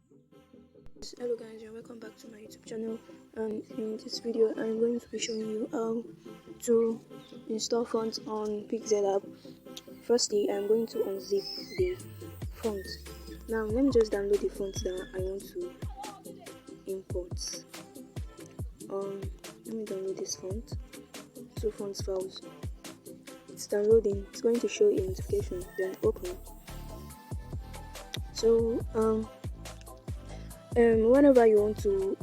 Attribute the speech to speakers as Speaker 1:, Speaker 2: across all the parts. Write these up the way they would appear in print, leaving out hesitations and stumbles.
Speaker 1: Hello guys, and welcome back to my YouTube channel. And in this video I'm going to be showing you how to install fonts on Pixellab. Firstly, I'm going to unzip the font. Now let me just download the font that I want to import. Let me download this font. Two fonts files. It's downloading. It's going to show a notification, then open. So whenever you want to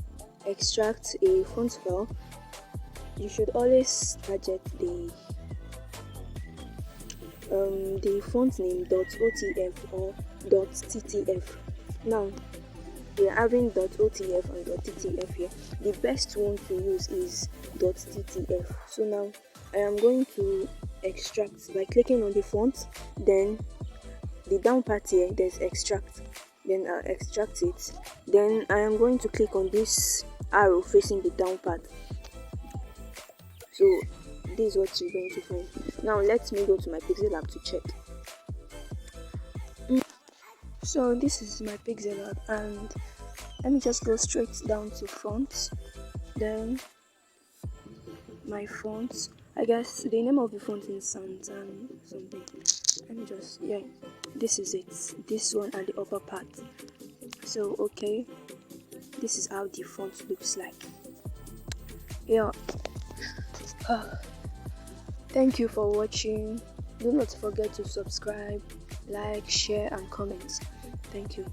Speaker 1: extract a font file, you should always target the font name .otf or .ttf. Now we are having .otf and .ttf here. The best one to use is .ttf. So now I am going to extract by clicking on the font, then the down part here there's extract, then I'll extract it. Then I am going to click on this arrow facing the down part. So this is what you're going to find. Now let me go to my Pixellab to check. So this is my Pixellab, and let me just go straight down to fonts. Then my fonts, I guess the name of the font is Santan something. Let me just, yeah, this is it, this one at the upper part. So okay, this is how the font looks like. Yeah. Thank you for watching. Do not forget to subscribe, like, share and comment. Thank you.